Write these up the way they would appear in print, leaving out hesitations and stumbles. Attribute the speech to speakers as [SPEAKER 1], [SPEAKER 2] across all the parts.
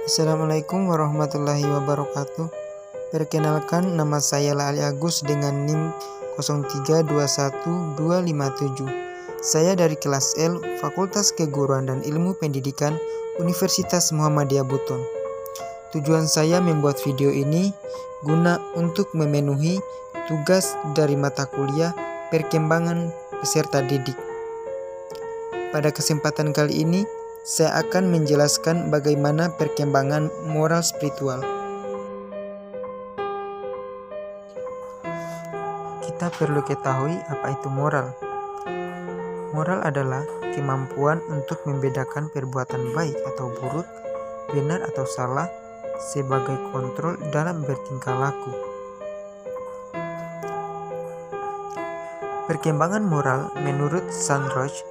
[SPEAKER 1] Assalamualaikum warahmatullahi wabarakatuh. Perkenalkan, nama saya Lali Agus dengan NIM 0321257. Saya dari kelas L, Fakultas Keguruan dan Ilmu Pendidikan, Universitas Muhammadiyah Buton. Tujuan saya membuat video ini guna untuk memenuhi tugas dari mata kuliah perkembangan peserta didik. Pada kesempatan kali ini, saya akan menjelaskan bagaimana perkembangan moral spiritual. Kita perlu ketahui apa itu moral. Moral adalah kemampuan untuk membedakan perbuatan baik atau buruk, benar atau salah, sebagai kontrol dalam bertingkah laku. Perkembangan moral menurut Sandrosch,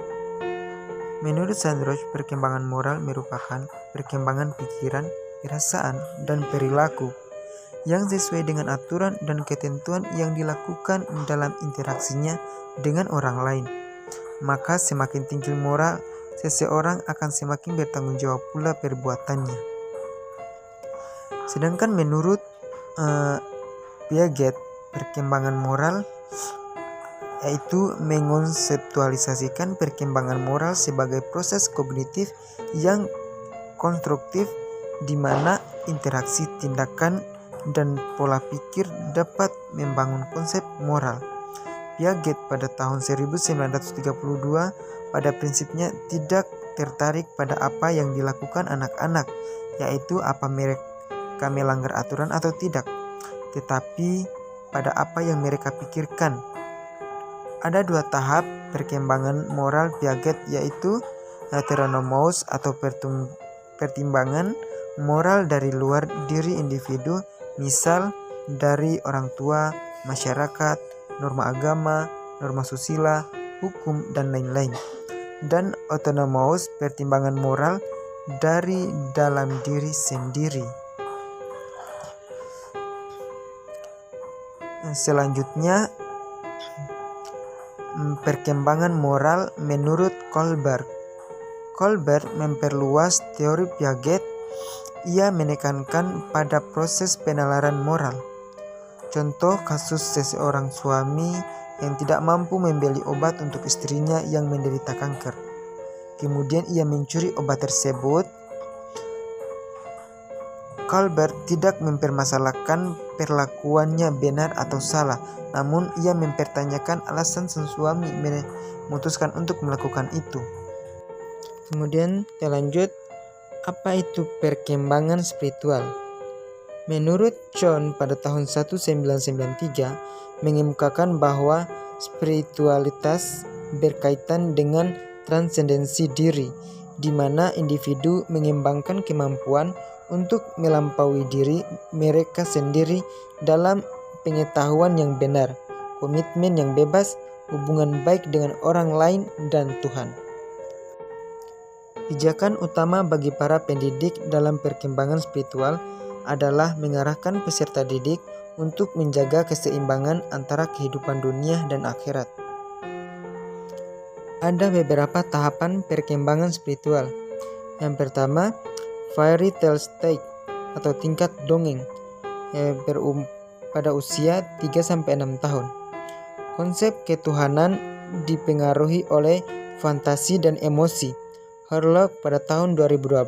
[SPEAKER 1] perkembangan moral merupakan perkembangan pikiran, perasaan, dan perilaku yang sesuai dengan aturan dan ketentuan yang dilakukan dalam interaksinya dengan orang lain. Maka semakin tinggi moral seseorang akan semakin bertanggung jawab pula perbuatannya. Sedangkan menurut Piaget, perkembangan moral yaitu mengonseptualisasikan perkembangan moral sebagai proses kognitif yang konstruktif di mana interaksi tindakan dan pola pikir dapat membangun konsep moral. Piaget pada tahun 1932 pada prinsipnya tidak tertarik pada apa yang dilakukan anak-anak, yaitu apa mereka melanggar aturan atau tidak, tetapi pada apa yang mereka pikirkan. Ada dua tahap perkembangan moral Piaget, yaitu heteronomous atau pertimbangan moral dari luar diri individu, misal dari orang tua, masyarakat, norma agama, norma susila, hukum, dan lain-lain. Dan autonomous, pertimbangan moral dari dalam diri sendiri. Selanjutnya, perkembangan moral menurut Kohlberg. Kohlberg memperluas teori Piaget. Ia menekankan pada proses penalaran moral. Contoh kasus seseorang suami yang tidak mampu membeli obat untuk istrinya yang menderita kanker. Kemudian ia mencuri obat tersebut. Kohlberg tidak mempermasalahkan perlakuannya benar atau salah, namun ia mempertanyakan alasan sang suami memutuskan untuk melakukan itu. Kemudian kita lanjut, apa itu perkembangan spiritual? Menurut John pada tahun 1993 mengemukakan bahwa spiritualitas berkaitan dengan transendensi diri, di mana individu mengembangkan kemampuan untuk melampaui diri mereka sendiri dalam pengetahuan yang benar, komitmen yang bebas, hubungan baik dengan orang lain dan Tuhan. Pijakan utama bagi para pendidik dalam perkembangan spiritual adalah mengarahkan peserta didik untuk menjaga keseimbangan antara kehidupan dunia dan akhirat. Ada beberapa tahapan perkembangan spiritual. Yang pertama, fairy tale stage atau tingkat dongeng pada usia 3-6 tahun. Konsep ketuhanan dipengaruhi oleh fantasi dan emosi. Herlock pada tahun 2012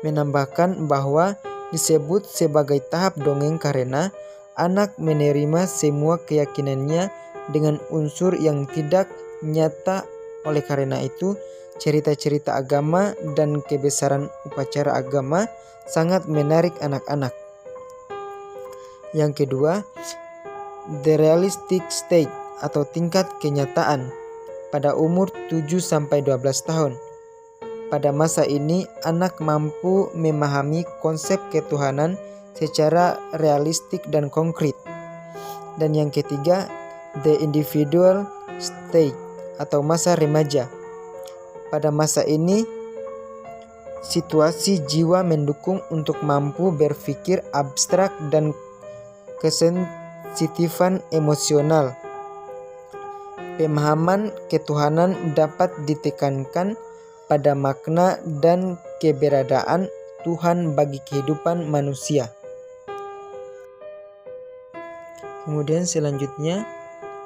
[SPEAKER 1] menambahkan bahwa disebut sebagai tahap dongeng karena anak menerima semua keyakinannya dengan unsur yang tidak nyata. Oleh karena itu, cerita-cerita agama dan kebesaran upacara agama sangat menarik anak-anak. Yang kedua, the realistic state atau tingkat kenyataan pada umur 7-12 tahun. Pada masa ini, anak mampu memahami konsep ketuhanan secara realistik dan konkret. Dan yang ketiga, the individual state atau masa remaja. Pada masa ini, situasi jiwa mendukung untuk mampu berpikir abstrak dan kesensitifan emosional. Pemahaman ketuhanan dapat ditekankan pada makna dan keberadaan Tuhan bagi kehidupan manusia. Kemudian selanjutnya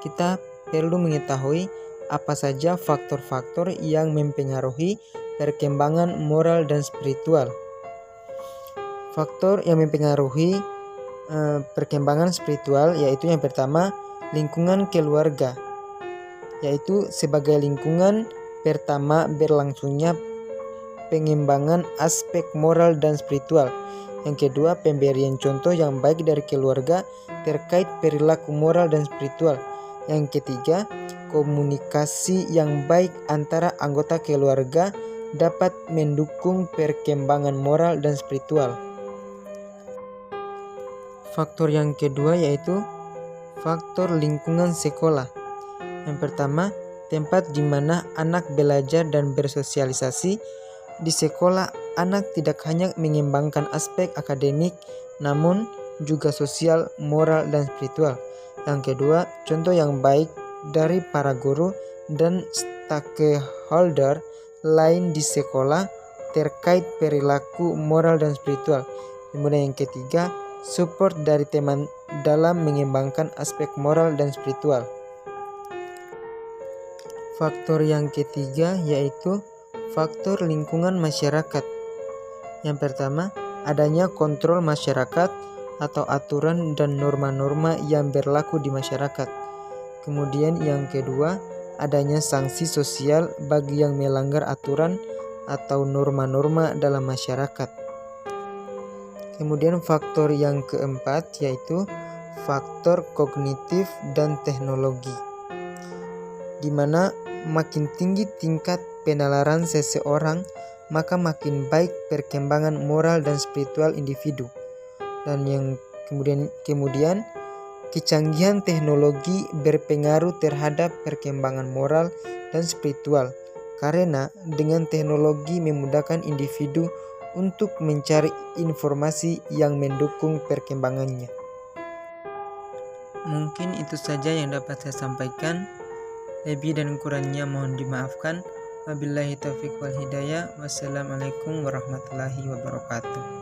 [SPEAKER 1] kita perlu mengetahui apa saja faktor-faktor yang mempengaruhi perkembangan moral dan spiritual. Faktor yang mempengaruhi perkembangan spiritual yaitu yang pertama, lingkungan keluarga, yaitu sebagai lingkungan pertama berlangsungnya pengembangan aspek moral dan spiritual. Yang kedua, pemberian contoh yang baik dari keluarga terkait perilaku moral dan spiritual. Yang ketiga, komunikasi yang baik antara anggota keluarga dapat mendukung perkembangan moral dan spiritual. Faktor yang kedua yaitu faktor lingkungan sekolah. Yang pertama, tempat di mana anak belajar dan bersosialisasi. Di sekolah, anak tidak hanya mengembangkan aspek akademik, namun juga sosial, moral, dan spiritual. Yang kedua, contoh yang baik dari para guru dan stakeholder lain di sekolah terkait perilaku moral dan spiritual. Kemudian yang ketiga, support dari teman dalam mengembangkan aspek moral dan spiritual. Faktor yang ketiga yaitu faktor lingkungan masyarakat. Yang pertama, adanya kontrol masyarakat atau aturan dan norma-norma yang berlaku di masyarakat. Kemudian yang kedua, adanya sanksi sosial bagi yang melanggar aturan atau norma-norma dalam masyarakat. Kemudian faktor yang keempat yaitu faktor kognitif dan teknologi, di mana makin tinggi tingkat penalaran seseorang, maka makin baik perkembangan moral dan spiritual individu. Dan yang kemudian kecanggihan teknologi berpengaruh terhadap perkembangan moral dan spiritual, karena dengan teknologi memudahkan individu untuk mencari informasi yang mendukung perkembangannya. Mungkin itu saja yang dapat saya sampaikan. Lebih dan kurangnya mohon dimaafkan. Wabillahi taufiq wal hidayah. Wassalamualaikum warahmatullahi wabarakatuh.